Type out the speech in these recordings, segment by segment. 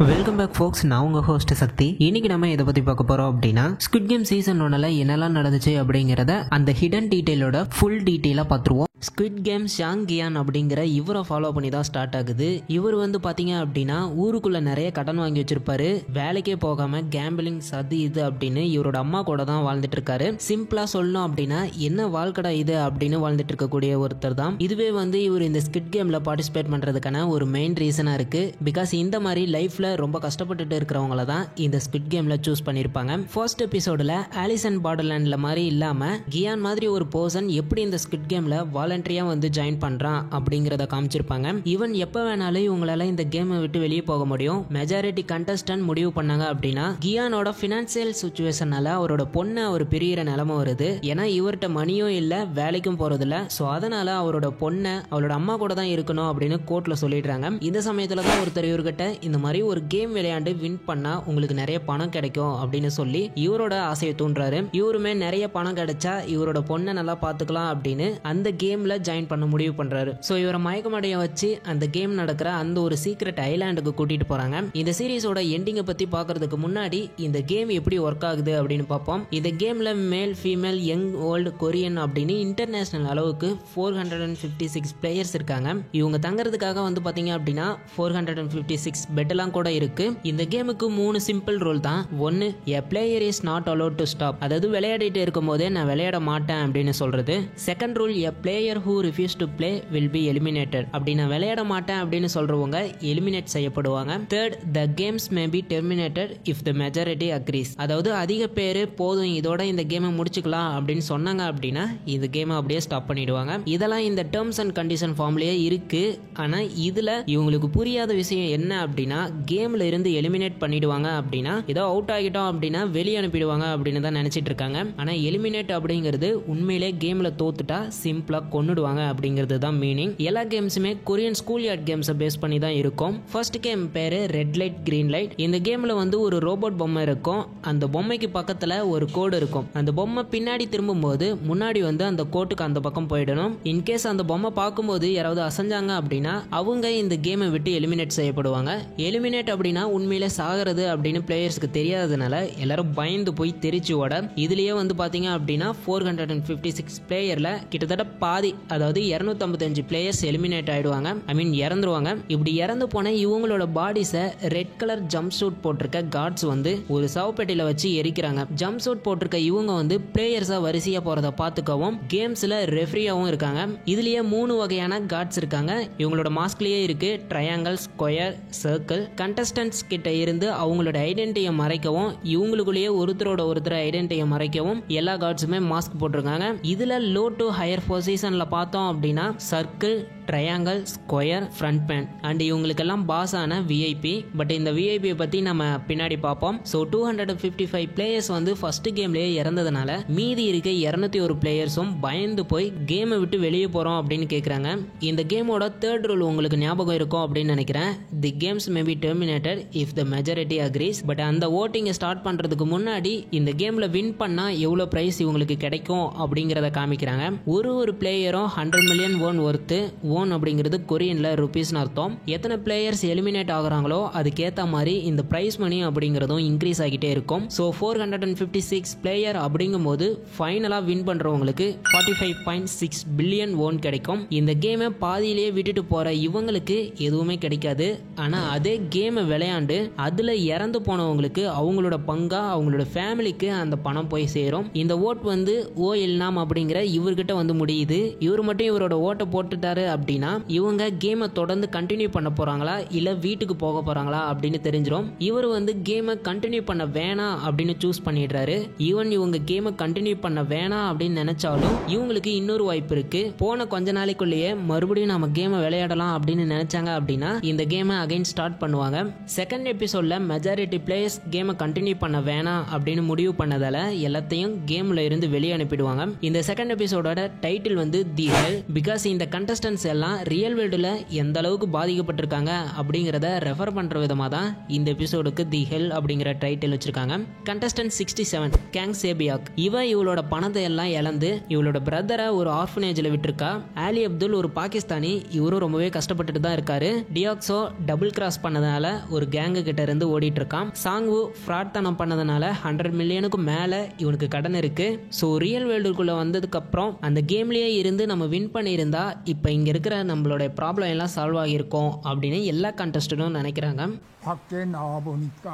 Welcome back ஃபோக்ஸ். நான் உங்க host சக்தி. இன்னைக்கு நம்ம இதை பத்தி பார்க்க போறோம் அப்படின்னா ஸ்குவிட் கேம் சீசன் 1ல என்னெல்லாம் நடந்துச்சு அப்படிங்கறத அந்த ஹிடன் டீடைலோட ஃபுல் டீடைலா பார்த்துருவோம். ஸ்குவிட் கேம் ஷாங் கியான் அப்படிங்கிற இவரை ஃபாலோ பண்ணி தான் ஸ்டார்ட் ஆகுது. இவர் வந்து பாத்தீங்க அப்படின்னா ஊருக்குள்ள நிறைய கடன் வாங்கி வச்சிருப்பாரு. வேலைக்கே போகாம கேம்பிளிங் அது இது அப்படின்னு இவரோட அம்மா கூட தான் வாழ்ந்துட்டு இருக்காரு. சிம்பிளா சொல்லணும் அப்படின்னா என்ன வாழ்க்கடா இது அப்படின்னு வாழ்ந்துட்டு இருக்கக்கூடிய ஒருத்தர் தான். இதுவே வந்து இவர் இந்த ஸ்குவிட் கேம்ல பார்ட்டிசிபேட் பண்றதுக்கான ஒரு மெயின் ரீசனா இருக்கு. பிகாஸ் இந்த மாதிரி லைஃப்ல ரொம்ப கஷ்டப்பட்டுட்டு இருக்கிறவங்கள தான் இந்த ஸ்குவிட் கேம்ல சூஸ் பண்ணிருப்பாங்க. ஃபர்ஸ்ட் எபிசோட்ல ஆலிசன் பார்டர்லேண்ட்ல மாதிரி இல்லாம கியான் மாதிரி ஒரு பர்சன் எப்படி இந்த ஸ்குவிட் கேம்ல வாலண்டரியா வந்து ஜாயின் பண்றான் அப்படிங்கறத காமிச்சிருப்பாங்க. ஈவன் எப்ப வேணாலும் இவங்களால இந்த கேமை விட்டு வெளியே போக முடியும். மெஜாரிட்டி கண்டஸ்டன்ட் முடிவு பண்ணாங்க அப்படின்னா கியானோட பினான்சியல் சிச்சுவேஷனால அவரோட பொண்ணை அவர் பிரியிற நிலைமை வருது. ஏன்னா இவர்கிட்ட மணியும் இல்ல, வேலைக்கும் போறது இல்ல. சோ அதனால அவரோட பொண்ணை அவளோட அம்மா கூட தான் இருக்கணும் அப்படின்னு கோர்ட்ல சொல்லிடுறாங்க. இந்த சமயத்துல தான் ஒருத்தர் இவர்கிட்ட இந்த மாதிரி ஒரு கேம் விளையாண்டு வின் பண்ணா உங்களுக்கு நிறைய பணம் கிடைக்கும் அப்படின்னு சொல்லி இவரோட ஆசையை தூண்டுறாரு. இவருமே நிறைய பணம் கிடைச்சா இவரோட பொண்ணை நல்லா பாத்துக்கலாம் அப்படின்னு அந்த கேம்ல ஜாயின் பண்ண முடிவு பண்றாரு. சோ இவரை மயக்கமடைய வச்சு அந்த கேம் நடக்கிற அந்த ஒரு சீக்ரெட் ஐலாண்டுக்கு கூட்டிட்டு போறாங்க. இந்த சீரிஸோட எண்டிங்கை பத்தி பாக்குறதுக்கு முன்னாடி இந்த கேம் எப்படி ஒர்க் ஆகுது அப்படின்னு பார்ப்போம். இந்த கேம்ல மேல், ஃபீமேல், யங், ஓல்டு, கொரியன் அப்படின்னு இன்டர்நேஷனல் அளவுக்கு 456 பிளேயர்ஸ் இருக்காங்க. இவங்க தங்கறதுக்காக வந்து பாத்தீங்க அப்படின்னா 456 பெட் எல்லாம் கூட இருக்கு. இந்த கேமுக்கு 3 சிம்பிள் ரூல் தான். ஒன்னு, a player is not allowed to stop, அதாவது விளையாடிட்டு இருக்கும் போதே நான் விளையாட மாட்டேன் அப்படின்னு சொல்றது. Second rule, a player who refuse to play will be eliminated, அப்படின்னா விளையாட மாட்டேன் அப்படின்னு சொல்றவங்க எலிமினேட் செய்யப்படுவாங்க. Third, the games may be terminated if the majority agrees, அதாவது அதிக பேரு போதும் இதோட இந்த கேமை முடிச்சுக்கலாம் அப்படின்னு சொன்னாங்க அப்படின்னா இந்த கேமை அப்படியே ஸ்டாப் பண்ணிடுவாங்க. இதெல்லாம் இந்த டேர்ம்ஸ் அண்ட் கண்டிஷன் ஃபார்ம்லயே இருக்கு. ஆனா இதுல இவங்களுக்கு புரியாத விஷயம் என்ன அப்படின்னா கேம்ல இருந்து எலிமினேட் பண்ணிடுவாங்க அப்படின்னா ஏதோ அவுட் ஆகிட்டோம் அப்படின்னா வெளியே அனுப்பிடுவாங்க அப்படின்னு தான் நினைச்சிட்டு இருக்காங்க. ஆனா எலிமினேட் அப்படிங்கிறது உண்மையிலே கேம்ல தோத்துட்டா சிம்பிளா கொன்னுடுவாங்க அப்படிங்கிறது தான் மீனிங். எல்லா கேம்ஸுமே கொரியன் ஸ்கூல் யார்ட் கேம்ஸை பேஸ் பண்ணி தான் இருக்கும். ஃபர்ஸ்ட் கேம் பேரு ரெட் லைட் கிரீன் லைட். இந்த கேம்ல வந்து ஒரு ரோபோட் பொம்மை இருக்கும். அந்த பொம்மைக்கு பக்கத்துல ஒரு கோடு இருக்கும். அந்த பொம்மை பின்னாடி திரும்பும் போது முன்னாடி வந்து அந்த கோட்டுக்கு அந்த பக்கம் போயிடணும். இன்கேஸ் அந்த பொம்மை பார்க்கும்போது யாராவது அசைஞ்சாங்க அப்படின்னா அவங்க இந்த கேமை விட்டு எலிமினேட் செய்யப்படுவாங்க. எலிமினேட் அப்படின்னா உண்மையிலே சாகிறது அப்படின்னு பிளேயர்ஸ்க்கு தெரியாததுனால எல்லாரும் பயந்து போய் தெரிச்சு ஓட. இதுலயே வந்து பாத்தீங்க அப்படின்னா 456 பிளேயர்ல கிட்டத்தட்ட பாதி, அதாவது 255 பிளேயர்ஸ் எலிமினேட் ஆயிடுவாங்க. ஐ மீன் இறந்துருவாங்க. இப்படி இறந்து போன இவங்களோட பாடிஸை ரெட் கலர் ஜம்ப் சூட் போட்டிருக்க கார்ட்ஸ் வந்து ஒரு சவப்பெட்டியில வச்சு எரிக்கிறாங்க. ஜம்ப் சூட் போட்டிருக்க இவங்க வந்து பிளேயர்ஸா வரிசையா போறத பாத்துக்கவும் கேம்ஸ்ல ரெஃப்ரியாவும் இருக்காங்க. இதுலயே 3 வகையான கார்ட்ஸ் இருக்காங்க. இவங்களோட மாஸ்க்லயே இருக்கு ட்ரையாங்கிள், ஸ்கொயர், சர்க்கிள். கண்டஸ்டன்ட்ஸ் கிட்ட இருந்து அவங்களோட ஐடென்டிட்டியை மறைக்கவும் இவங்களுக்குள்ளேயே ஒருத்தரோட ஒருத்தர் ஐடென்டிட்டியை மறைக்கவும் எல்லா கார்ட்ஸுமே மாஸ்க் போட்டிருக்காங்க. இதுல லோ டு ஹையர் பொசிஷன்ல பார்த்தோம் அப்படின்னா circle, triangle, square, front man and இவங்களுக்கெல்லாம் பாஸ் ஆன விஐபி. பட் இந்த விஐபி பத்தி நம்ம பின்னாடி பார்ப்போம். ஸோ 255 பிளேயர்ஸ் வந்து ஃபர்ஸ்ட் கேம்லயே இறந்ததுனால மீதி இருக்க 201 பிளேயர்ஸும் பயந்து போய் கேமை விட்டு வெளியே போறோம் அப்படின்னு கேட்குறாங்க. இந்த கேமோட தேர்ட் ரூல் உங்களுக்கு ஞாபகம் இருக்கும் அப்படின்னு நினைக்கிறேன். The games may be terminated if the majority agrees. But அந்த ஓட்டிங்கை ஸ்டார்ட் பண்றதுக்கு முன்னாடி இந்த கேம்ல வின் பண்ணா எவ்வளவு பிரைஸ் இவங்களுக்கு கிடைக்கும் அப்படிங்கறத காமிக்கிறாங்க. ஒரு பிளேயரும் 100 மில்லியன் ஓன் ஒர்த்து. ஓன் அப்படிங்கிறது கொரியன்ல ருபீஸ்னு அர்த்தம். எத்தனை பிளேயர்ஸ் எலிமினேட் ஆகுறாங்களோ அதுக்கேற்ற மாதிரி இந்த பிரைஸ் மணி அப்படிங்கிறதும் இன்க்ரீஸ் ஆகிட்டே இருக்கும். ஸோ 456 பிளேயர் அப்படிங்கும் போது ஃபைனலா வின் பண்றவங்களுக்கு 45.6 பில்லியன் ஓன் கிடைக்கும். இந்த கேமை பாதியிலேயே விட்டுட்டு போற இவங்களுக்கு எதுவுமே கிடைக்காது. ஆனா அதே கேமை விளையாண்டு அதுல இறந்து போனவங்களுக்கு அவங்களோட பங்கா அவங்களோட ஃபேமிலிக்கு அந்த பணம் போய் சேரும். இந்த ஓட் வந்து ஓ இல்நாம் அப்படிங்கிற இவர்கிட்ட வந்து முடியுது. இவர் மட்டும் இவரோட ஓட்டை போட்டுட்டாரு அப்படின்னா இவங்க கேமை தொடர்ந்து கண்டினியூ பண்ண போறாங்களா இல்ல வீட்டுக்கு போக போறாங்களா அப்படின்னு தெரிஞ்சிடும். இவர் வந்து கேமை கண்டினியூ பண்ண வேணாம் அப்படின்னு சூஸ் பண்ணிடுறாரு. ஈவன் இவங்க கேமை கண்டினியூ பண்ண வேணாம் அப்படின்னு நினைச்சாலும் இவங்களுக்கு இன்னொரு வாய்ப்பு இருக்கு. போன கொஞ்ச நாளைக்குள்ளேயே மறுபடியும் நம்ம கேமை விளையாடலாம் அப்படின்னு நினைச்சாங்க அப்படின்னா இந்த கேமை அகைன் ஸ்டார்ட் பண்ணுவாங்க. செகண்ட் எபிசோட்ல மெஜாரிட்டி பிளேயர்ஸ் கேமை கண்டினியூ பண்ண வேணாம் அப்படின்னு முடிவு பண்ணதால எல்லாத்தையும் கேம்ல இருந்து வெளியே அனுப்பிடுவாங்க. இந்த செகண்ட் எபிசோடோட டைட்டில் வந்து தி ஹெல். பிகாஸ் இந்த கண்டஸ்டன்ஸ் எல்லாம் ரியல் வேர்ல்டில் எந்த அளவுக்கு பாதிக்கப்பட்டிருக்காங்க அப்படிங்கிறத ரெஃபர் பண்ணுற விதமாக தான் இந்த எபிசோடுக்கு தி ஹெல் அப்படிங்கிற டைட்டில் வச்சிருக்காங்க. Contestant 67 Kang Saebyeok. இவளோட பணத்தை எல்லாம் இழந்து இவளோட பிரதரை ஒரு ஆர்ஃபனேஜில் விட்டுருக்கா. ஆலி அப்துல் ஒரு பாகிஸ்தானி, இவரும் ரொம்பவே கஷ்டப்பட்டுட்டு தான் இருக்காரு. டியாக்ஸோ டபுள் கிராஸ் பண்ணதுனால ஒரு கேங்கு கிட்ட இருந்து ஓடிட்டு இருக்கான். சாங்வு ஃப்ராட் தனம் பண்ணதுனால 100 மில்லியனுக்கு மேலே இவனுக்கு கடன் இருக்கு. ஸோ ரியல் வேர்ல்டுக்குள்ள வந்ததுக்கு அப்புறம் அந்த கேம்லயே இருந்து நம்ம வின் பண்ணியிருந்தா இப்போ இங்க இருக்கிற நம்மளோட ப்ராப்ளம் எல்லாம் சால்வ் ஆகியிருக்கும் அப்படின்னு எல்லா கண்டஸ்டன்ட்டும் நினைக்கிறாங்க. 밖에 나와 보니까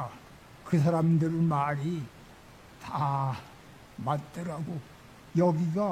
그 사람들 말이 다 맞더라고. 여기가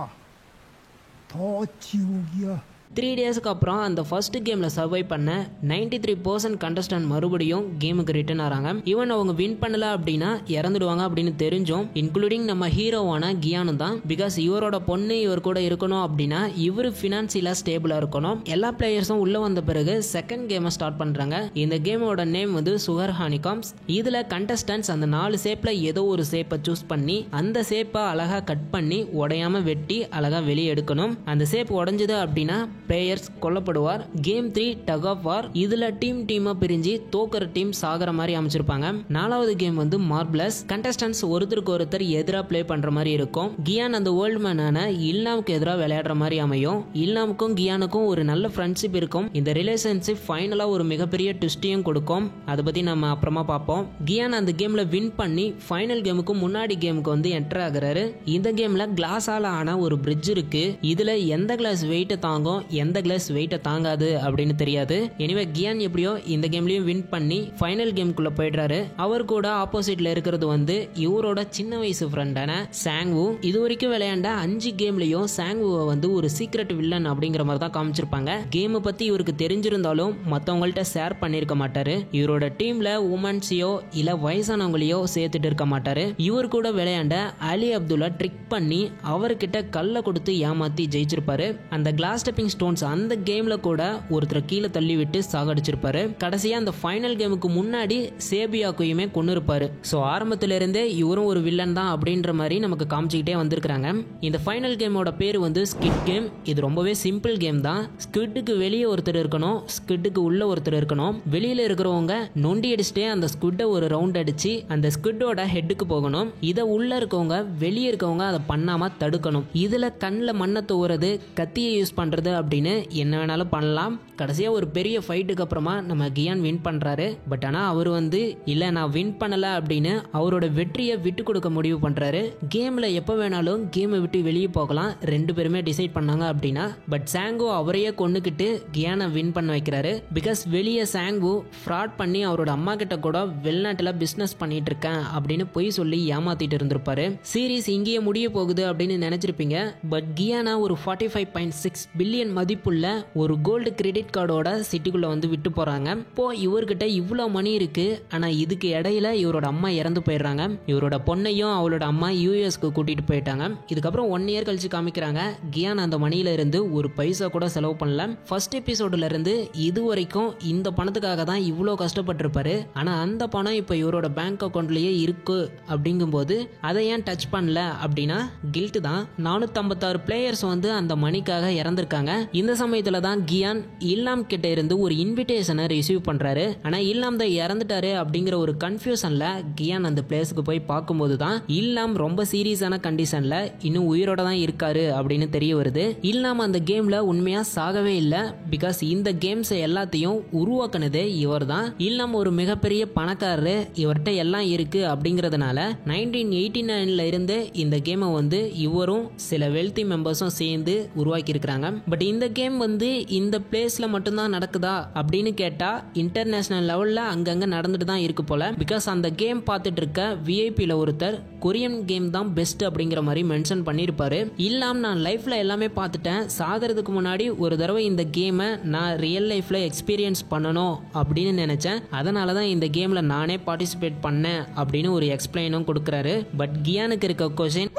더 지옥이야. 3 டேஸ்க்கு அப்புறம் அந்த ஃபர்ஸ்ட் கேம்ல சர்வை பண்ண 93% கண்டஸ்டன்ட் மறுபடியும் கேமுக்கு ரிட்டர்ன் ஆறாங்க. ஈவன் அவங்க வின் பண்ணல அப்படின்னா இறந்துடுவாங்க அப்படின்னு தெரிஞ்சும், இன்க்ளூடிங் நம்ம ஹீரோவான கியானு தான். பிகாஸ் இவரோட பொண்ணு இவர் கூட இருக்கணும் அப்படின்னா இவர் ஃபினான்சியலா ஸ்டேபிளா இருக்கணும். எல்லா பிளேயர்ஸும் உள்ள வந்த பிறகு செகண்ட் கேமை ஸ்டார்ட் பண்றாங்க. இந்த கேமோட நேம் வந்து சுகர் ஹானிகாம்ஸ். இதுல கண்டஸ்டன்ட்ஸ் அந்த 4 ஷேப்ல ஏதோ ஒரு ஷேப்பை சூஸ் பண்ணி அந்த ஷேப்பை அழகா கட் பண்ணி உடையாம வெட்டி அழகா வெளியே எடுக்கணும். அந்த ஷேப் உடைஞ்சது அப்படின்னா பிளேயர்ஸ் கொல்லப்படுவார். கேம் 3 டக் ஆஃப் வார். இதுல டீமா பிரிஞ்சு தோக்குற டீம் சாகர மாதிரி அமைச்சிருப்பாங்க. 4வது கேம் வந்து மார்பிளஸ். கண்டஸ்டன்ட்ஸ் ஒருத்தருக்கு ஒருத்தர் எதிராக பிளே பண்ற மாதிரி இருக்கும். கியான் அந்த வேர்ல்ட் மேனான இல்னாமுக்கு எதிராக விளையாடுற மாதிரி அமையும். இல்னாமுக்கும் கியானுக்கும் ஒரு நல்ல ஃப்ரெண்ட்ஷிப் இருக்கும். இந்த ரிலேஷன்ஷிப் ஃபைனலா ஒரு மிகப்பெரிய ட்விஸ்டையும் கொடுக்கும். அதை பத்தி நம்ம அப்புறமா பார்ப்போம். கியான் அந்த கேம்ல வின் பண்ணி ஃபைனல் கேமுக்கு முன்னாடி கேமுக்கு வந்து என்டர் ஆகுறாரு. இந்த கேம்ல கிளாஸால ஆன ஒரு பிரிட்ஜ் இருக்கு. இதுல எந்த கிளாஸ் வெயிட்டை தாங்கும் எந்த கிளாஸ் வெயிட்டை தாங்காது அப்படின்னு தெரியாது. எனிவே கியான் எப்படியோ இந்த கேம்லயும் வின் பண்ணி ஃபைனல் கேம்குள்ள போயிடுறாரு. அவர் கூட ஆப்போசிட்ல இருக்கிறது வந்து இவரோட சின்ன வயசு ஃப்ரெண்டான சாங்வு. இது வரைக்கும் விளையாண்ட 5 கேம்லயும் சாங்வுவை வந்து ஒரு சீக்ரெட் வில்லன் அப்படிங்கிற மாதிரி தான் காமிச்சிருப்பாங்க. கேம் பத்தி இவருக்கு தெரிஞ்சிருந்தாலும் மற்றவங்கள்ட்ட ஷேர் பண்ணிருக்க மாட்டாரு. இவரோட டீம்ல உமன்ஸையோ இல்ல வயசானவங்களையோ சேர்த்துட்டு இருக்க மாட்டாரு. இவர் கூட விளையாண்ட அலி அப்துல்லா ட்ரிக் பண்ணி அவர்கிட்ட கல்லை கொடுத்து ஏமாத்தி ஜெயிச்சிருப்பாரு. அந்த கிளாஸ் ஸ்டெப்பிங் ஸ்டோன்ஸ் அந்த கேம்ல கூட ஒருத்தர் கீழே தள்ளி விட்டு சாகடிச்சிருப்பாரு. கடைசியா அந்த ஃபைனல் கேமுக்கு முன்னாடி சேபியாக்கையுமே கொண்டு இருப்பாரு. ஸோ ஆரம்பத்துல இருந்தே இவரும் ஒரு வில்லன் தான் அப்படின்ற மாதிரி நமக்கு காமிச்சுக்கிட்டே வந்திருக்காங்க. இந்த ஃபைனல் கேமோட பேர் வந்து ஸ்கிட் கேம். இது ரொம்பவே சிம்பிள் கேம் தான். ஸ்குட்டுக்கு வெளியே ஒருத்தர் இருக்கணும், ஸ்குட்டுக்கு உள்ள ஒருத்தர் இருக்கணும். வெளியில இருக்கிறவங்க நொண்டி அடிச்சுட்டே அந்த ஸ்குட்டை ஒரு ரவுண்ட் அடிச்சு அந்த ஸ்குட்டோட ஹெட்டுக்கு போகணும். இதை உள்ள இருக்கவங்க வெளியே இருக்கவங்க அதை பண்ணாம தடுக்கணும். இதுல கண்ணில் மண்ணை தோறது, கத்தியை யூஸ் பண்றது அப்படின்னு என்ன வேணாலும் பண்ணலாம். கடைசியா ஒரு பெரிய ஃபைட்டுக்கு அப்புறமா நம்ம கியான் வின் பண்றாரு. பட் ஆனா அவர் வந்து இல்ல நான் வின் பண்ணல அப்படின்னு அவரோட வெற்றியை விட்டு கொடுக்க முடிவு பண்றாரு. கேம்ல எப்ப வேணாலும் கேமை விட்டு வெளியே போகலாம் 2 பேருமே டிசைட் பண்ணாங்க அப்படின்னா. பட் சாங்கோ அவரையே கொண்டுகிட்டு கியானை வின் பண்ண வைக்கிறாரு. பிகாஸ் வெளியே சாங்கோ ஃப்ராட் பண்ணி அவரோட அம்மா கிட்ட கூட வெளிநாட்டுல பிசினஸ் பண்ணிட்டு இருக்கேன் அப்படின்னு பொய் சொல்லி ஏமாத்திட்டு இருந்திருப்பாரு. சீரீஸ் இங்கேயே முடிய போகுது அப்படின்னு நினைச்சிருப்பீங்க. பட் கியானா ஒரு 45.6 பில்லியன் மதிப்புள்ள ஒரு கோல்டு கிரெடிட் கார்டோட சிட்டிக்குள்ள வந்து விட்டு போறாங்க. இப்போ இவர்கிட்ட இவ்வளவு மணி இருக்கு. ஆனா இதுக்கு இடையில இவரோட அம்மா இறந்து போயிடுறாங்க. இவரோட பொண்ணையும் அவளோட அம்மா யூஎஸ்க்கு கூட்டிட்டு போயிட்டாங்க. இதுக்கப்புறம் 1 இயர் கழிச்சு காமிக்கிறாங்க கியான் அந்த மணியில இருந்து ஒரு பைசா கூட செலவு பண்ணல. ஃபர்ஸ்ட் எபிசோட்ல இருந்து இது வரைக்கும் இந்த பணத்துக்காக தான் இவ்வளோ கஷ்டப்பட்டிருப்பாரு. ஆனா அந்த பணம் இப்போ இவரோட பேங்க் அக்கௌண்ட்லயே இருக்கு. அப்படிங்கும்போது அதை ஏன் டச் பண்ணல அப்படின்னா கில்ட் தான். 456 பிளேயர்ஸ் வந்து அந்த மணிக்காக இறந்திருக்காங்க. இந்த சமயத்துல தான் கியான் இல்லாம் கிட்ட இருந்து ஒரு இன்விடேஷனை ரிசீவ் பண்றாரு. ஆனா இல்லாம் தான் இறந்துட்டாரு அப்படிங்கிற ஒரு கன்ஃபியூஷன்ல கியான் அந்த பிளேஸ்க்கு போய் பார்க்கும்போது தான் இல்லாம் ரொம்ப சீரியஸான கண்டிஷன்ல இன்னும் உயிரோட தான் இருக்காரு அப்படின்னு தெரிய வருது. இல்லாம் அந்த கேம்ல உண்மையா சாகவே இல்லை. பிகாஸ் இந்த கேம்ஸ் எல்லாத்தையும் உருவாக்குனதே இவர் தான். இல்லாம் ஒரு மிகப்பெரிய பணக்காரரு, இவர்கிட்ட எல்லாம் இருக்கு அப்படிங்கறதுனால 1989ல இருந்து இந்த கேமை வந்து இவரும் சில வெல்தி மெம்பர்ஸும் சேர்ந்து உருவாக்கி இருக்கிறாங்க. பட் இந்த கேம் வந்து இந்த பிளேஸ்ல மட்டும்தான் நடக்குதா அப்படின்னு கேட்டா இன்டர்நேஷனல் லெவல்ல அங்கங்க நடந்துட்டு தான் இருக்கு போல. பிகாஸ் அந்த கேம் பார்த்துட்டு இருக்க விஐபில ஒருத்தர் கொரியன் கேம் தான் பெஸ்ட் அப்படிங்கிற மாதிரி மென்ஷன் பண்ணியிருப்பாரு. இல்லாம நான் லைஃப்ல எல்லாமே பார்த்துட்டேன், சாகிறதுக்கு முன்னாடி ஒரு தடவை இந்த கேமை நான் ரியல் லைஃப்ல எக்ஸ்பீரியன்ஸ் பண்ணணும் அப்படின்னு நினைச்சேன். அதனால தான் இந்த கேம்ல நானே பார்ட்டிசிபேட் பண்ணேன் அப்படின்னு ஒரு எக்ஸ்பிளைனும் கொடுக்குறாரு. பட் கியானுக்கு இருக்க கொஸ்டின்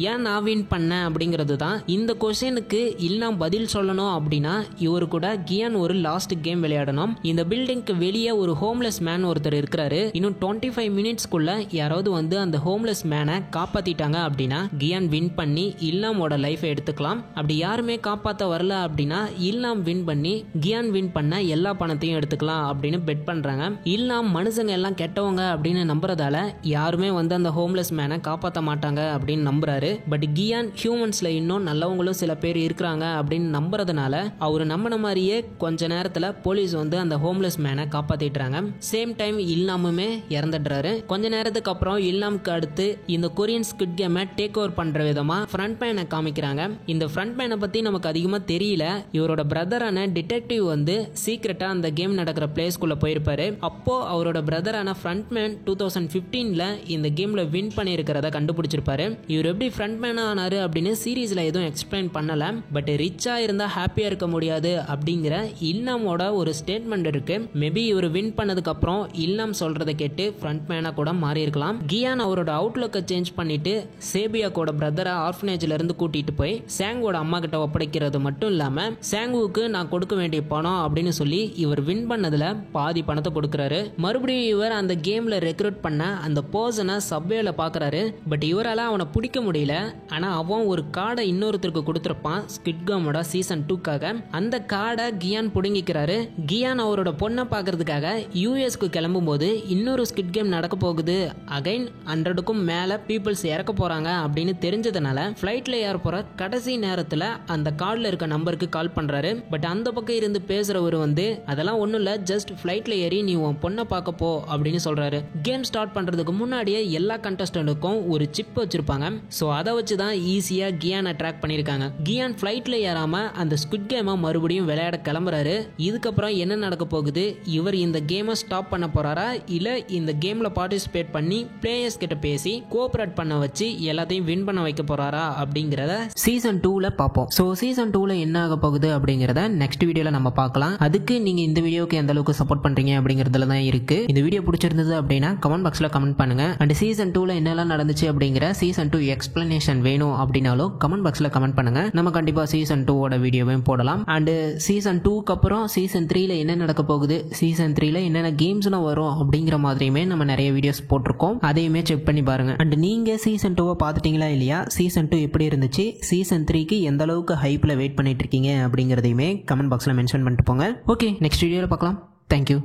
ஏன் நான் வின் பண்ணேன் அப்படிங்கிறது தான். இந்த கொஸ்டினுக்கு இல்லாம் பதில் சொல்லணும் அப்படின்னா இவரு கூட கியான் ஒரு லாஸ்ட் கேம் விளையாடணும். இந்த பில்டிங்க்கு வெளியே ஒரு ஹோம்லெஸ் மேன் ஒருத்தர் இருக்கிறாரு. இன்னும் 25 மினிட்ஸ்க்குள்ள யாராவது வந்து அந்த ஹோம்லெஸ் மேனை காப்பாத்திட்டாங்க அப்படின்னா கியான் வின் பண்ணி இல்லாமோட லைஃபை எடுத்துக்கலாம். அப்படி யாருமே காப்பாற்ற வரல அப்படின்னா இல்லாம் வின் பண்ணி கியான் வின் பண்ண எல்லா பணத்தையும் எடுத்துக்கலாம் அப்படின்னு பெட் பண்றாங்க. இல்லாம் மனுஷங்க எல்லாம் கெட்டவங்க அப்படின்னு நம்புறதால யாருமே வந்து அந்த ஹோம்லெஸ் மேனை காப்பாற்ற மாட்டாங்க அப்படின்னு நம்புறாரு. பட் கியான் ஹியூமன்ஸ்ல இன்னும் நல்லவங்களும் சில பேர் இருக்கிறாங்க அப்படின்னு நம்புறதுனால அவரு நம்பின மாதிரியே கொஞ்ச நேரத்துல போலீஸ் வந்து அந்த ஹோம்லெஸ் மேனை காப்பாத்திடுறாங்க. சேம் டைம் இல்லாமுமே இறந்துடுறாரு. கொஞ்ச நேரத்துக்கு அப்புறம் இல்லாமுக்கு அடுத்து இந்த கொரியன் ஸ்குவிட் கேமை டேக் ஓவர் பண்ற விதமா ஃப்ரண்ட் மேனை காமிக்கிறாங்க. இந்த ஃப்ரண்ட் மேனை பத்தி நமக்கு அதிகமா தெரியல. இவரோட பிரதரான டிடெக்டிவ் வந்து சீக்கிரட்டா அந்த கேம் நடக்கிற பிளேஸ்க்குள்ள போயிருப்பாரு. அப்போ அவரோட பிரதரான ஃப்ரண்ட் மேன் 2015ல இந்த கேம்ல வின் பண்ணியிருக்கிறத கண்டுபிடிச்சிருப்பாரு. இவர் எப்படி ஃப்ரண்ட் மேனா ஆனாரு அப்படின்னு சீரீஸ்ல எதுவும் எக்ஸ்பிளைன் பண்ணல. பட் ரிச்சா இருந்தா ஹாப்பியா இருக்க முடியாது அப்படிங்கிற இல்லாமோட ஒரு ஸ்டேட்மெண்ட் இருக்கு. மேபி இவர் வின் பண்ணதுக்கு அப்புறம் இல்லாம் சொல்றதை கேட்டு ஃப்ரண்ட் மேனா கூட மாறி இருக்கலாம். கியான் அவரோட அவுட்லுக்கை சேஞ்ச் பண்ணிட்டு சேபியாக்கோட பிரதரை ஆர்ஃபனேஜ்ல இருந்து கூட்டிட்டு போய் சாங்கோட அம்மா கிட்ட ஒப்படைக்கிறது மட்டும் இல்லாம சாங்குவுக்கு நான் கொடுக்க வேண்டிய பணம் அப்படின்னு சொல்லி இவர் வின் பண்ணதுல பாதி பணத்தை கொடுக்கறாரு. மறுபடியும் இவர் அந்த கேம்ல ரெக்ரூட் பண்ண அந்த பர்சனை சப்வேல பாக்குறாரு. பட் இவரால அவனை பிடிக்க முடியல. ஆனா அவன் ஒரு கார்டை இன்னொருத்தருக்கு கொடுத்திருப்பான் ஸ்குவிட் கேமோட சீசன் 2க்காக. அந்த கார்டை கியான் புடுங்கிக்கிறாரு. கியான் அவரோட பொண்ணை பாக்குறதுக்காக யூஎஸ்க்கு கிளம்பும் போது இன்னொரு ஸ்குவிட் கேம் நடக்க போகுது, அகைன் 100க்கும் மேல பீப்புள்ஸ் இறக்க போறாங்க அப்படின்னு தெரிஞ்சதுனால ஃபிளைட்ல ஏற போற கடைசி நேரத்துல அந்த கார்டுல இருக்க நம்பருக்கு கால் பண்றாரு. பட் அந்த பக்கம் இருந்து பேசுறவர் வந்து அதெல்லாம் ஒண்ணும் இல்ல, ஜஸ்ட் ஃபிளைட்ல ஏறி நீ உன் பொண்ணை பார்க்க போ அப்படின்னு சொல்றாரு. கேம் ஸ்டார்ட் பண்றதுக்கு முன்னாடியே எல்லா கண்டஸ்டன்ட்டுக்கும் ஒரு சிப் வச்சிருப்பாங்க. சோ அதை வச்சுதான் ஈஸியா கியானை ட்ராக் பண்ணிருக்காங்க. கியான் ஃபிளைட்ல ஏறாம அந்த ஸ்குவிட் கேமை மறுபடியும் விளையாட கிளம்புறாரு. இதுக்கப்புறம் என்ன நடக்க போகுது, இவர் இந்த கேமை ஸ்டாப் பண்ண போறாரா இல்ல இந்த கேம்ல பார்ட்டிசிபேட் பண்ணி பிளேயர்ஸ் கிட்ட பேசி கோஆபரேட் பண்ண வச்சு எல்லாத்தையும் வின் பண்ண வைக்க போறாரா அப்படிங்கறத சீசன் 2ல பார்ப்போம். சோ சீசன் 2ல என்ன ஆக போகுது அப்படிங்கறத நெக்ஸ்ட் வீடியோல நம்ம பார்க்கலாம். அதுக்கு நீங்க இந்த வீடியோக்கு எந்த அளவுக்கு சப்போர்ட் பண்றீங்க அப்படிங்கறதுல தான் இருக்கு. இந்த வீடியோ பிடிச்சிருந்தது அப்படின்னா கமெண்ட் பாக்ஸ்ல கமெண்ட் பண்ணுங்க. அண்ட் சீசன் 2ல என்னெல்லாம் நடந்துச்சு அப்படிங்கிற சீசன் 2 எக்ஸ்பிளனேஷன் வேணும் அப்படின்னாலும் கமெண்ட் பாக்ஸ்ல கமெண்ட் பண்ணுங்க. நம்ம கண்டிப்பா சீசன் 2ஓட வீடியோவையும் போடலாம். அண்ட் சீசன் 2க்கு அப்புறம் சீசன் 3ல என்ன நடக்க போகுது, சீசன் 3ல என்னென்ன கேம்ஸ்லாம் வரும் அப்படிங்கிற மாதிரியுமே நம்ம நிறைய வீடியோஸ் போட்டிருக்கோம். அதையுமே செக் பண்ணி பாருங்க. அண்ட் நீங்க சீசன் 2 பாத்துட்டீங்களா இல்லையா, சீசன் 2 எப்படி இருந்துச்சு, சீசன் 3க்கு எந்த அளவுக்கு ஹைப்ல வெயிட் பண்ணிட்டு இருக்கீங்க அப்படிங்கறதையுமே கமெண்ட் பாக்ஸ்ல மென்ஷன் பண்ணிட்டு போங்க. ஓகே, நெக்ஸ்ட் வீடியோல பார்க்கலாம். தேங்க்யூ.